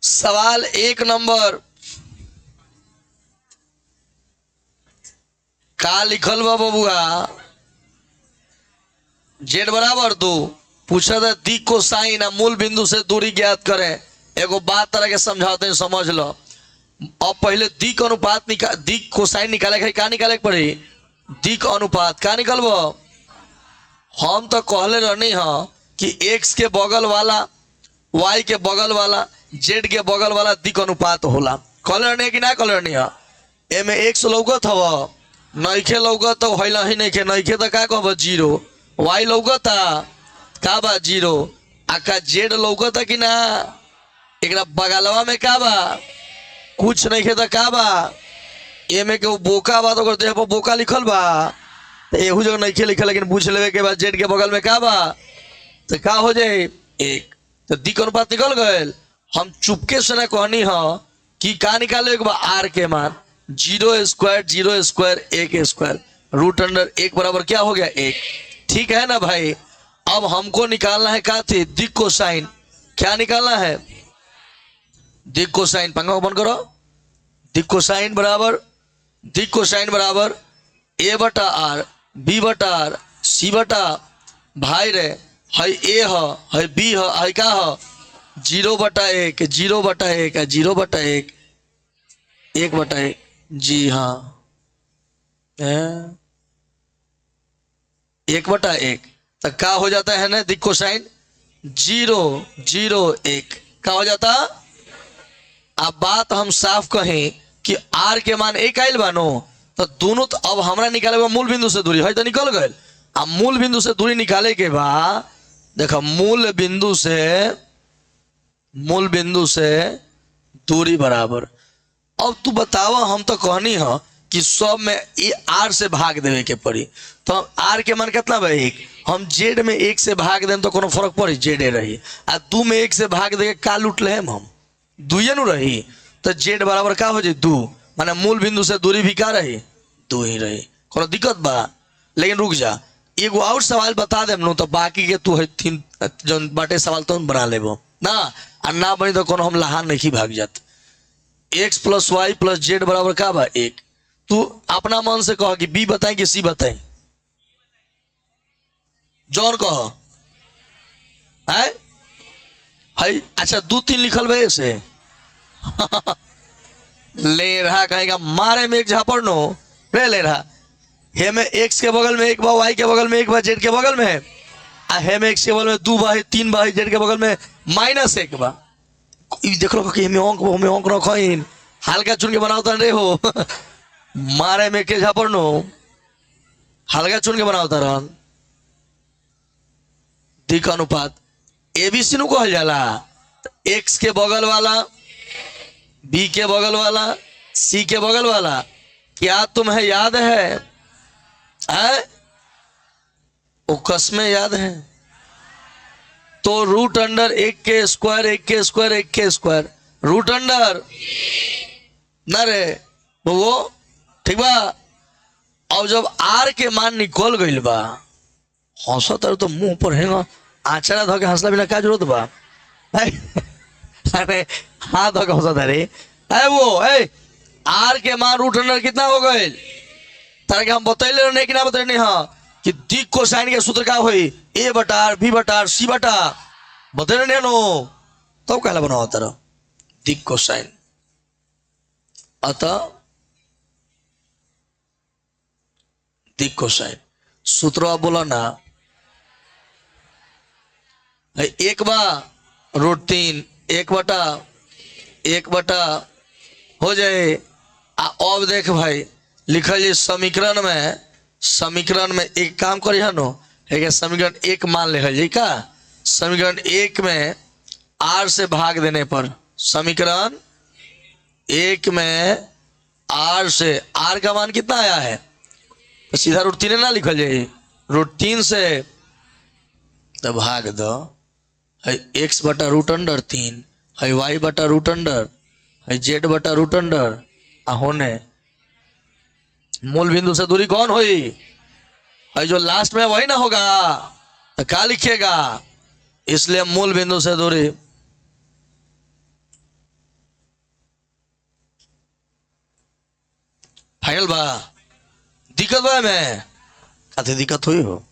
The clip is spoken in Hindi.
सवाल 1 नंबर का लिखल बा बबुआ। जेड बराबर 2 पूछा था दिक को साइन मूल बिंदु से दूरी ज्ञात करें। एगो बात तरह के समझाते हैं, समझ लो। अब पहले दिक अनुपात दिक को साइन निकाले के का निकाले के पड़ी? दिक अनुपात का निकलबो? हम तो कहले रहनी हाँ कि एक्स के बगल वाला, वाई के बगल वाला, जेड के बगल वाला दिक अनुपात होला। कहले रहनी कि ना कहले रहनी हाँ? एमे एक्स लौकत हव, नइखे लौकत तो होला ही नइखे, नइखे तो का कहब? 0। वाई लौकता का बा? 0। आका जेड लौकता कि ना? एकरा बगलवा में का बा? कुछ नइखे तो का बा? एमे के बोका बा तो देह पर बोका लिखल बा, तो एहू जगह नइखे लिखल, लेकिन पूछ लेवे के बाद जेड के बगल में का बा तो का हो जाए? 1। तो दिक अनुपात निकल गए। हम चुपके से ना कहनी हाँ कि का निकाले के बा? आर के मान 0 square 0 square 1 square root under 1 बराबर क्या हो गया? 1। ठीक है ना भाई? अब हमको निकालना है क्या थी? दिक को साइन। क्या निकालना है? दिक को साइन। पंखा ओपन करो। दिक को साइन बराबर, दिक को साइन बराबर ए बटा आर बी बटा आर सी बटा भाई रे है ए है बी है का 0 बटा 1 0 बटा 1 0 बटा 1 1 बटा 1। जी हाँ, 1 बटा 1 तो क्या हो जाता है ना? दिक को साइन 0 0 1 क्या हो जाता? अब बात हम साफ कहें कि आर के मान 1 आयल बानो, तो दोनों तो अब हमरा निकाले बा मूल बिंदु से दूरी है तो निकल गए। अब मूल बिंदु से दूरी निकाले के बाद देखो मूल बिंदु से दूरी बराबर। अब तू बतावा, हम तो कहनी है कि सब में ए आर से भाग देवे के पड़ी, तो आर के मान कितना बा? 1। हम जेड में 1 से भाग दें तो कोनो फर्क पड़ी? जेडे रही। आ 2 में 1 से भाग दे का लूट ले हम 2 नु रही, तो जेड बराबर का हो जाए? 2। माने मूल बिंदु से दूरी भी का रही? 2 ही रही। कोनो दिक्कत बा? लेकिन रुक जा, एगो और सवाल बता देम नु तो बाकी के तू है 3 जो बाटे सवाल तो बना लेबो ना। आ ना बनी तो कोनो हम लहान नहीं भाग जात। X plus y plus z बराबर का बा? 1। तू अपना मन से कह कि बी बताए कि सी बताए? जौन कह है। अच्छा 2 3 लिखल बे से ले रहा कहेगा मारे में एक झापड़ नो रे ले रहा। हे में एक्स के बगल में 1 बा, वाई के बगल में 1 बा, जेड के बगल में है। हे में एक्स के बगल में 2 बा, 3 बा, जेड के बगल में -1 बा। देख लो कि हमें अंक रखो हल्का चुन के बनाओ रे हो मारे में के झापड़ नो हल्का चुन के बनाओ रन। दिक अनुपात एबीसी नु कहल जाला। एक्स के बगल वाला, बी के बगल वाला, सी के बगल वाला। क्या तुम्हें याद है? वो कसमें याद है? तो रूट अंडर 1 के स्क्वायर 1 के स्क्वायर 1 के स्क्वायर रूट अंडर ना रे वो ठीक बा। अब जब आर के मान निकल गइल बा, हंसत तो मुंह पर है आचरा धो के हंसला बिना क्या जरूरत बा? अरे हाथ धो के हंसत अरे आर के मान रूट अंडर कितना हो गए? तारा के हम बतैले नहीं कि ना बतैले? हाँ कि दिक को साइन के सूत्र का होई? ए बटा आर बी बटा आर सी बटा बतैले नहीं नो, तब कहला बनाओ तारा दिक को साइन। अतः दिक को साइन सूत्र बोला ना 1 बा रूट 3 1 बटा 1 बटा हो जाए। अब देख भाई लिखल जी समीकरण में एक काम करी है नो, समीकरण 1 मान ले जी का। समीकरण 1 में आर से भाग देने पर, समीकरण 1 में आर से, आर का मान कितना आया है तो सीधा रूट 3 ना लिखल जाए, रूट 3 से तो भाग दो है एक्स बटा रूट अंडर 3 है वाई बटा रूट अंडर है जेड बटा रूट अंडर। होने मूल बिंदु से दूरी कौन हुई है? जो लास्ट में वही ना होगा तो क्या लिखिएगा? इसलिए मूल बिंदु से दूरी फाइनल बा दिक्कत बा में कथी दिक्कत हुई हो